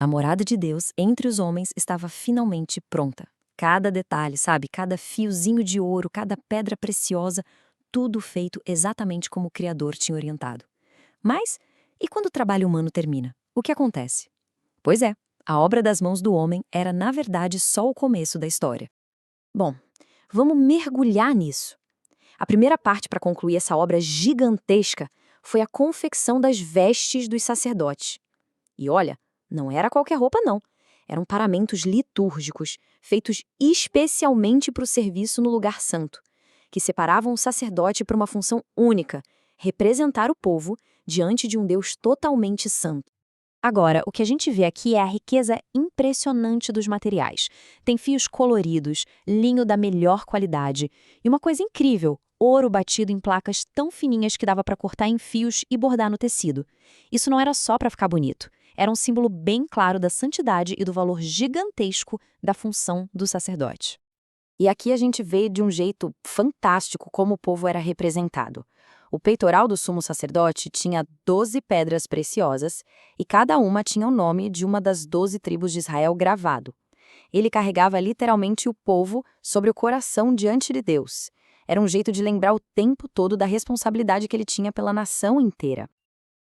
A morada de Deus entre os homens estava finalmente pronta. Cada detalhe, sabe? Cada fiozinho de ouro, cada pedra preciosa, tudo feito exatamente como o Criador tinha orientado. Mas, e quando o trabalho humano termina? O que acontece? Pois é, a obra das mãos do homem era, na verdade, só o começo da história. Bom, vamos mergulhar nisso. A primeira parte para concluir essa obra gigantesca foi a confecção das vestes dos sacerdotes. E olha, não era qualquer roupa, não. Eram paramentos litúrgicos, feitos especialmente para o serviço no lugar santo, que separavam o sacerdote para uma função única, representar o povo diante de um Deus totalmente santo. Agora, o que a gente vê aqui é a riqueza impressionante dos materiais. Tem fios coloridos, linho da melhor qualidade e uma coisa incrível, ouro batido em placas tão fininhas que dava para cortar em fios e bordar no tecido. Isso não era só para ficar bonito, era um símbolo bem claro da santidade e do valor gigantesco da função do sacerdote. E aqui a gente vê de um jeito fantástico como o povo era representado. O peitoral do sumo sacerdote tinha 12 pedras preciosas e cada uma tinha o nome de uma das 12 tribos de Israel gravado. Ele carregava literalmente o povo sobre o coração diante de Deus. Era um jeito de lembrar o tempo todo da responsabilidade que ele tinha pela nação inteira.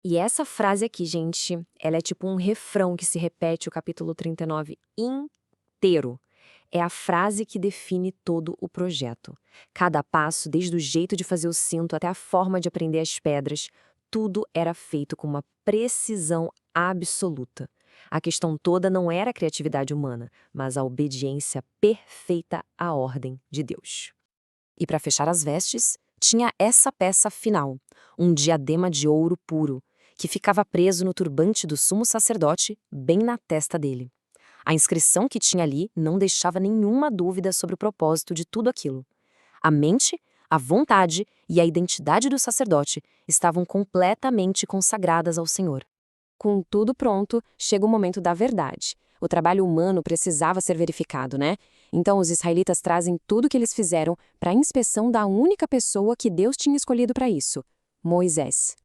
E essa frase aqui, gente, ela é tipo um refrão que se repete o capítulo 39 inteiro. É a frase que define todo o projeto. Cada passo, desde o jeito de fazer o cinto até a forma de prender as pedras, tudo era feito com uma precisão absoluta. A questão toda não era a criatividade humana, mas a obediência perfeita à ordem de Deus. E para fechar as vestes, tinha essa peça final, um diadema de ouro puro, que ficava preso no turbante do sumo sacerdote, bem na testa dele. A inscrição que tinha ali não deixava nenhuma dúvida sobre o propósito de tudo aquilo. A mente, a vontade e a identidade do sacerdote estavam completamente consagradas ao Senhor. Com tudo pronto, chega o momento da verdade. O trabalho humano precisava ser verificado, né? Então os israelitas trazem tudo o que eles fizeram para a inspeção da única pessoa que Deus tinha escolhido para isso, Moisés.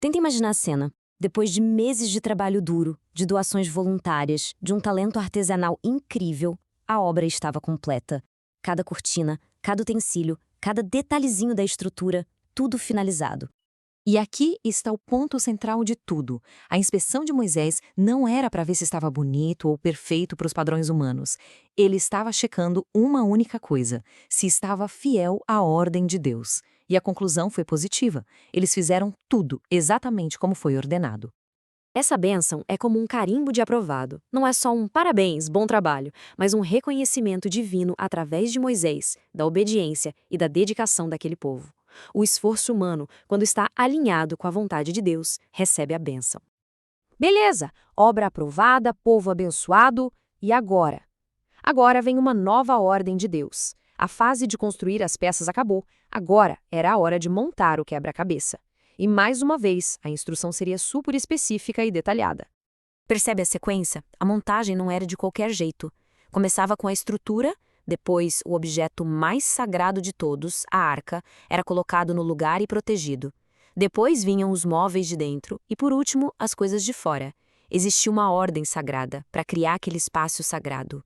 Tenta imaginar a cena. Depois de meses de trabalho duro, de doações voluntárias, de um talento artesanal incrível, a obra estava completa. Cada cortina, cada utensílio, cada detalhezinho da estrutura, tudo finalizado. E aqui está o ponto central de tudo. A inspeção de Moisés não era para ver se estava bonito ou perfeito para os padrões humanos. Ele estava checando uma única coisa: se estava fiel à ordem de Deus. E a conclusão foi positiva. Eles fizeram tudo exatamente como foi ordenado. Essa bênção é como um carimbo de aprovado. Não é só um parabéns, bom trabalho, mas um reconhecimento divino através de Moisés, da obediência e da dedicação daquele povo. O esforço humano, quando está alinhado com a vontade de Deus, recebe a bênção. Beleza, obra aprovada, povo abençoado, e agora? Agora vem uma nova ordem de Deus. A fase de construir as peças acabou, agora era a hora de montar o quebra-cabeça. E mais uma vez, a instrução seria super específica e detalhada. Percebe a sequência? A montagem não era de qualquer jeito. Começava com a estrutura, depois o objeto mais sagrado de todos, a arca, era colocado no lugar e protegido. Depois vinham os móveis de dentro e, por último, as coisas de fora. Existia uma ordem sagrada para criar aquele espaço sagrado.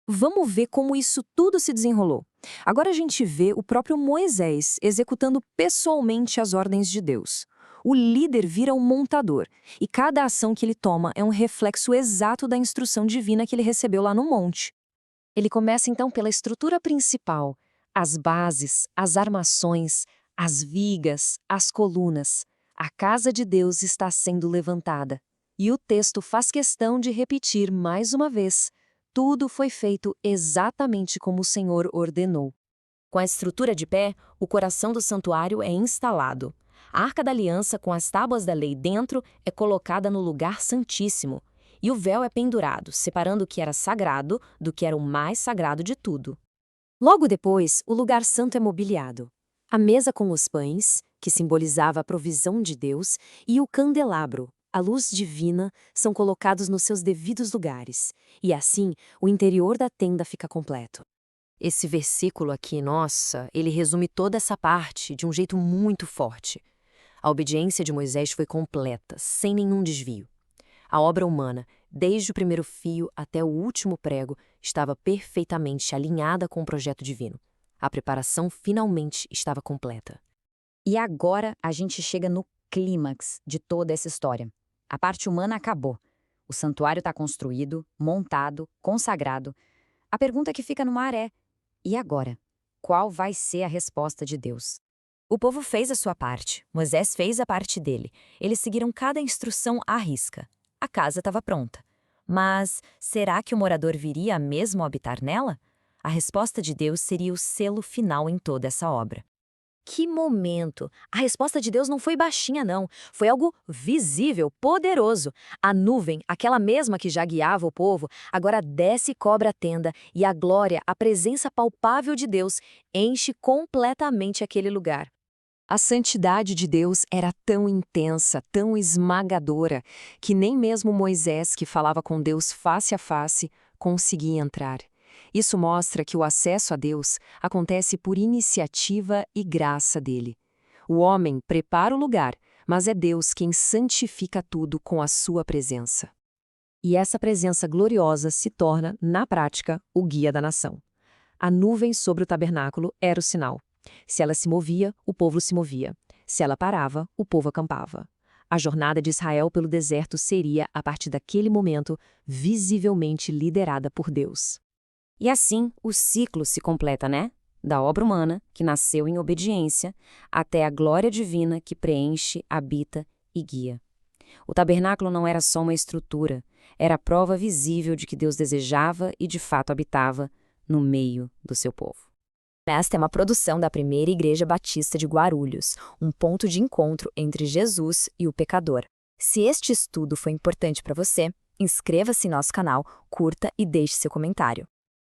Vamos ver como isso tudo se desenrolou. Agora a gente vê o próprio Moisés executando pessoalmente as ordens de Deus. O líder vira um montador, e cada ação que ele toma é um reflexo exato da instrução divina que ele recebeu lá no monte. Ele começa então pela estrutura principal, as bases, as armações, as vigas, as colunas. A casa de Deus está sendo levantada. E o texto faz questão de repetir mais uma vez: tudo foi feito exatamente como o Senhor ordenou. Com a estrutura de pé, o coração do santuário é instalado. A Arca da Aliança, com as tábuas da lei dentro, é colocada no lugar santíssimo. E o véu é pendurado, separando o que era sagrado do que era o mais sagrado de tudo. Logo depois, o lugar santo é mobiliado. A mesa com os pães, que simbolizava a provisão de Deus, e o candelabro, a luz divina, são colocados nos seus devidos lugares, e assim o interior da tenda fica completo. Esse versículo aqui, nossa, ele resume toda essa parte de um jeito muito forte. A obediência de Moisés foi completa, sem nenhum desvio. A obra humana, Desde o primeiro fio até o último prego, estava perfeitamente alinhada com o projeto divino. A preparação finalmente estava completa. E agora a gente chega no clímax de toda essa história. A parte humana acabou. O santuário está construído, montado, consagrado. A pergunta que fica no ar é: e agora? Qual vai ser a resposta de Deus? O povo fez a sua parte, Moisés fez a parte dele. Eles seguiram cada instrução à risca. A casa estava pronta. Mas será que o morador viria mesmo habitar nela? A resposta de Deus seria o selo final em toda essa obra. Que momento! A resposta de Deus não foi baixinha, não. Foi algo visível, poderoso. A nuvem, aquela mesma que já guiava o povo, agora desce e cobre a tenda, e a glória, a presença palpável de Deus, enche completamente aquele lugar. A santidade de Deus era tão intensa, tão esmagadora, que nem mesmo Moisés, que falava com Deus face a face, conseguia entrar. Isso mostra que o acesso a Deus acontece por iniciativa e graça dele. O homem prepara o lugar, mas é Deus quem santifica tudo com a sua presença. E essa presença gloriosa se torna, na prática, o guia da nação. A nuvem sobre o tabernáculo era o sinal. Se ela se movia, o povo se movia. Se ela parava, o povo acampava. A jornada de Israel pelo deserto seria, a partir daquele momento, visivelmente liderada por Deus. E assim, o ciclo se completa, né? Da obra humana, que nasceu em obediência, até a glória divina que preenche, habita e guia. O tabernáculo não era só uma estrutura, era a prova visível de que Deus desejava e de fato habitava no meio do seu povo. Esta é uma produção da Primeira Igreja Batista de Guarulhos, um ponto de encontro entre Jesus e o pecador. Se este estudo foi importante para você, inscreva-se em nosso canal, curta e deixe seu comentário.